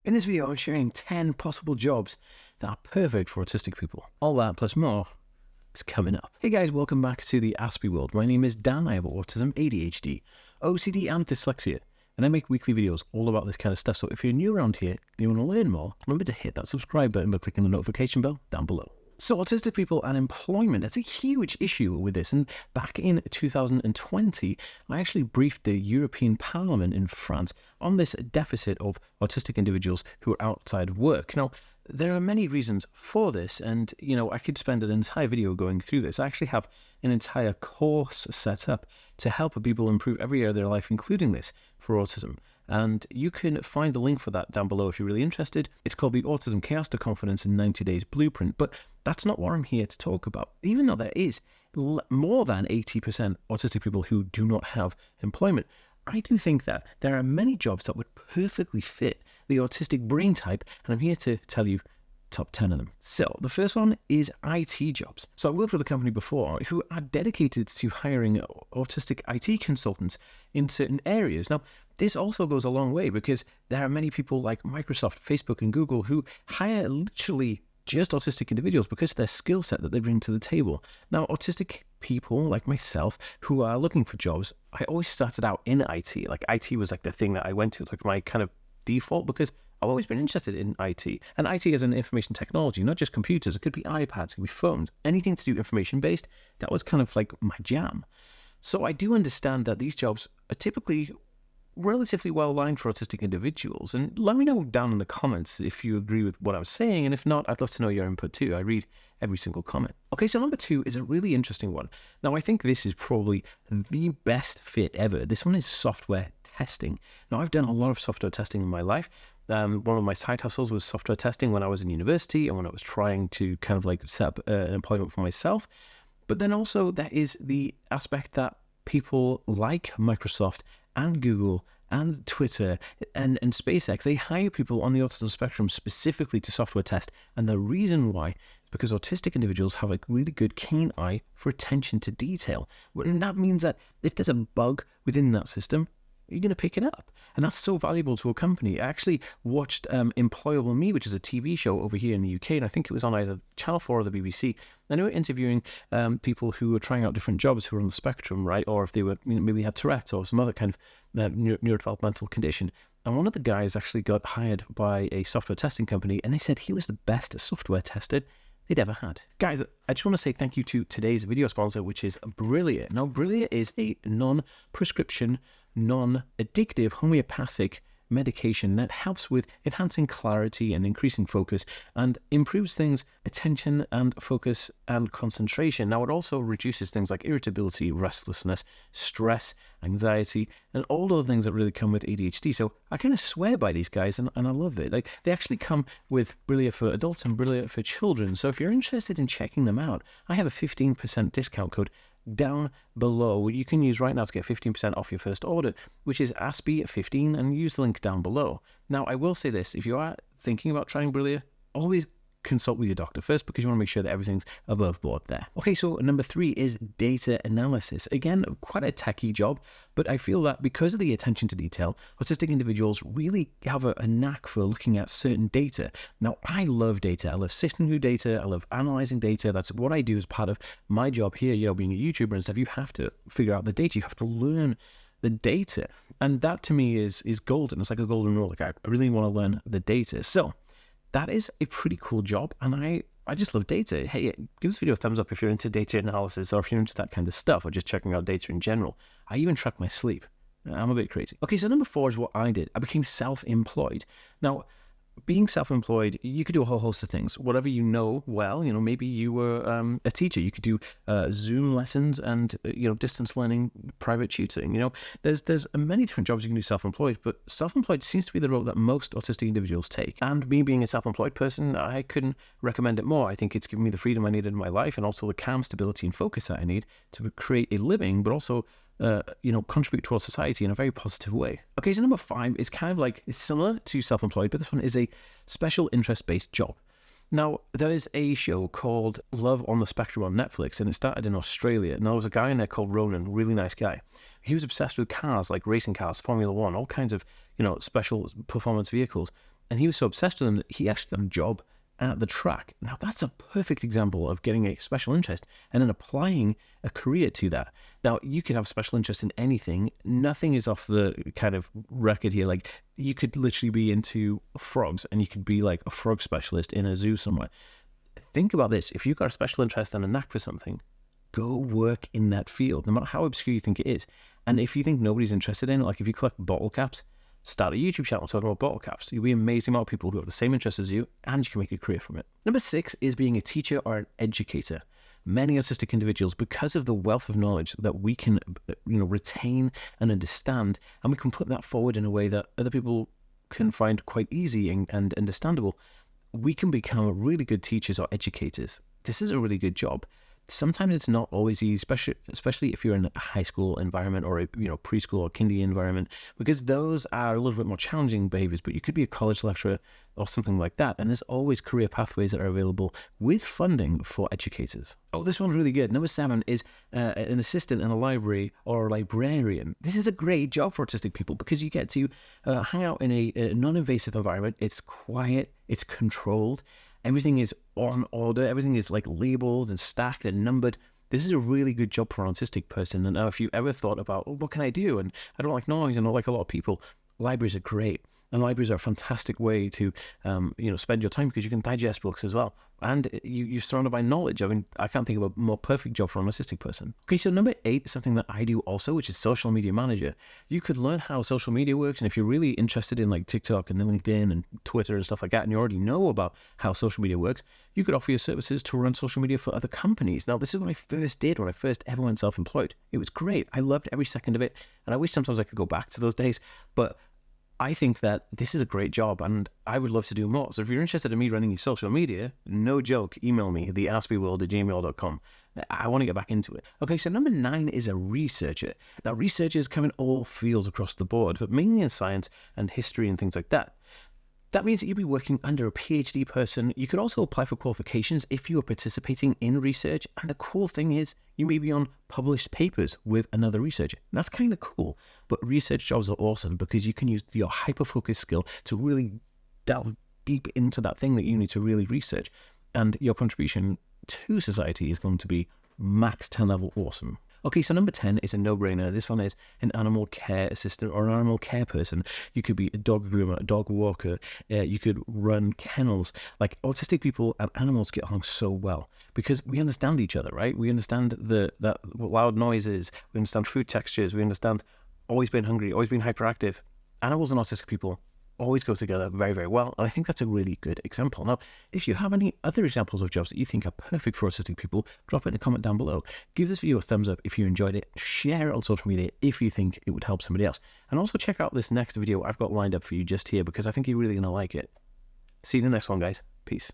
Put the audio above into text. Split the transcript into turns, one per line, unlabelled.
In this video, I'm sharing 10 possible jobs that are perfect for autistic people. All that plus more is coming up. Hey guys, welcome back to the Aspie world. My name is Dan. I have autism, ADHD, OCD and dyslexia, and I make weekly videos all about this kind of stuff. So if you're new around here and you want to learn more, remember to hit that subscribe button by clicking the notification bell down below. So autistic people and employment, that's a huge issue with this. And back in 2020, I actually briefed the European Parliament in France on this deficit of autistic individuals who are outside of work. Now, there are many reasons for this, and I could spend an entire video going through this. I actually have an entire course set up to help people improve every area of their life, including this for autism. And you can find the link for that down below if you're really interested. It's called the Autism Chaos to Confidence in 90 Days Blueprint. But that's not what I'm here to talk about. Even though there is more than 80% autistic people who do not have employment, I do think that there are many jobs that would perfectly fit the autistic brain type, and I'm here to tell you top 10 of them. So the first one is IT jobs. So I worked with a company before who are dedicated to hiring autistic IT consultants in certain areas. Now, this also goes a long way because there are many people like Microsoft, Facebook, and Google who hire literally just autistic individuals because of their skill set that they bring to the table. Now, autistic people like myself who are looking for jobs, I always started out in IT. Like IT was like the thing that I went to, like my kind of default, because I've always been interested in IT. And IT is an information technology, not just computers. It could be iPads, it could be phones, anything to do information-based. That was kind of like my jam. So I do understand that these jobs are typically relatively well aligned for autistic individuals. And let me know down in the comments if you agree with what I'm saying. And if not, I'd love to know your input too. I read every single comment. Okay, so number 2 is a really interesting one. Now, I think this is probably the best fit ever. This one is software testing. Now, I've done a lot of software testing in my life. One of my side hustles was software testing when I was in university and when I was trying to kind of like set up employment for myself. But then also there is the aspect that people like Microsoft and Google and Twitter and SpaceX, they hire people on the autism spectrum specifically to software test. And the reason why is because autistic individuals have a really good keen eye for attention to detail. And that means that if there's a bug within that system, you're going to pick it up. And that's so valuable to a company. I actually watched Employable Me, which is a TV show over here in the UK, and I think it was on either Channel 4 or the BBC. And they were interviewing people who were trying out different jobs who were on the spectrum, right? Or if they were, maybe had Tourette's or some other kind of neurodevelopmental condition. And one of the guys actually got hired by a software testing company, and they said he was the best software tester they'd ever had. Guys, I just want to say thank you to today's video sponsor, which is Brillia. Now, Brillia is a non-prescription, non-addictive homeopathic medication that helps with enhancing clarity and increasing focus and improves things, attention and focus and concentration. Now, it also reduces things like irritability, restlessness, stress, anxiety, and all the things that really come with ADHD. So I kind of swear by these guys and I love it. Like, they actually come with Brillia for adults and Brillia for children. So if you're interested in checking them out, I have a 15% discount code down below you can use right now to get 15% off your first order, which is Aspie15, and use the link down below. Now, I will say this, if you are thinking about trying Brillia, always consult with your doctor first because you want to make sure that everything's above board there. Okay, so number 3 is data analysis. Again, quite a techie job, but I feel that because of the attention to detail, autistic individuals really have a knack for looking at certain data. Now, I love data. I love sifting through data. I love analyzing data. That's what I do as part of my job here, being a YouTuber and stuff. You have to figure out the data. You have to learn the data. And that to me is golden. It's like a golden rule. Like, I really want to learn the data. So that is a pretty cool job, and I just love data. Hey, give this video a thumbs up if you're into data analysis or if you're into that kind of stuff or just checking out data in general. I even track my sleep. I'm a bit crazy. Okay, so number 4 is what I did. I became self-employed. Now, being self-employed, you could do a whole host of things. Whatever you know well, maybe you were a teacher. You could do Zoom lessons and, distance learning, private tutoring. There's many different jobs you can do self-employed, but self-employed seems to be the route that most autistic individuals take. And me being a self-employed person, I couldn't recommend it more. I think it's given me the freedom I needed in my life and also the calm, stability, and focus that I need to create a living, but also contribute towards society in a very positive way. Okay, so number 5 is kind of like, it's similar to self-employed, but this one is a special interest-based job. Now, there is a show called Love on the Spectrum on Netflix, and it started in Australia. And there was a guy in there called Ronan, really nice guy. He was obsessed with cars, like racing cars, Formula One, all kinds of, special performance vehicles. And he was so obsessed with them that he actually got a job at the track. Now, that's a perfect example of getting a special interest and then applying a career to that. Now, you could have special interest in anything. Nothing is off the kind of record here. Like, you could literally be into frogs and you could be like a frog specialist in a zoo somewhere. Think about this. If you've got a special interest and a knack for something, go work in that field, no matter how obscure you think it is. And if you think nobody's interested in it, like if you collect bottle caps, start a YouTube channel talking about bottle caps. You'll be an amazing amount of people who have the same interests as you, and you can make a career from it. Number 6 is being a teacher or an educator. Many autistic individuals, because of the wealth of knowledge that we can, retain and understand, and we can put that forward in a way that other people can find quite easy and understandable, we can become really good teachers or educators. This is a really good job. Sometimes it's not always easy, especially if you're in a high school environment or a preschool or kindy environment, because those are a little bit more challenging behaviors. But you could be a college lecturer or something like that, and there's always career pathways that are available with funding for educators. Oh, this one's really good. Number 7 is an assistant in a library or a librarian. This is a great job for autistic people because you get to hang out in a non-invasive environment. It's quiet, it's controlled. Everything is on order. Everything is like labeled and stacked and numbered. This is a really good job for an autistic person. And if you ever thought about, what can I do? And I don't like noise and I don't like a lot of people. Libraries are great. And libraries are a fantastic way to, spend your time because you can digest books as well. And you're surrounded by knowledge. I mean, I can't think of a more perfect job for an autistic person. Okay, so number 8 is something that I do also, which is social media manager. You could learn how social media works. And if you're really interested in like TikTok and LinkedIn and Twitter and stuff like that, and you already know about how social media works, you could offer your services to run social media for other companies. Now, this is what I first did when I first ever went self-employed. It was great. I loved every second of it. And I wish sometimes I could go back to those days. But I think that this is a great job and I would love to do more. So if you're interested in me running your social media, no joke, email me, theaspyworld@gmail.com. I want to get back into it. Okay, so number 9 is a researcher. Now, researchers come in all fields across the board, but mainly in science and history and things like that. That means that you'll be working under a PhD person. You could also apply for qualifications if you are participating in research. And the cool thing is you may be on published papers with another researcher. And that's kind of cool. But research jobs are awesome because you can use your hyper-focus skill to really delve deep into that thing that you need to really research. And your contribution to society is going to be max 10 level awesome. Okay, so number 10 is a no-brainer. This one is an animal care assistant or an animal care person. You could be a dog groomer, a dog walker. You could run kennels. Like, autistic people and animals get along so well because we understand each other, right? We understand that loud noises. We understand food textures. We understand always being hungry, always being hyperactive. Animals and autistic people always go together very, very well. And I think that's a really good example. Now, if you have any other examples of jobs that you think are perfect for autistic people, drop it in a comment down below. Give this video a thumbs up if you enjoyed it. Share it on social media if you think it would help somebody else. And also check out this next video I've got lined up for you just here because I think you're really going to like it. See you in the next one, guys. Peace.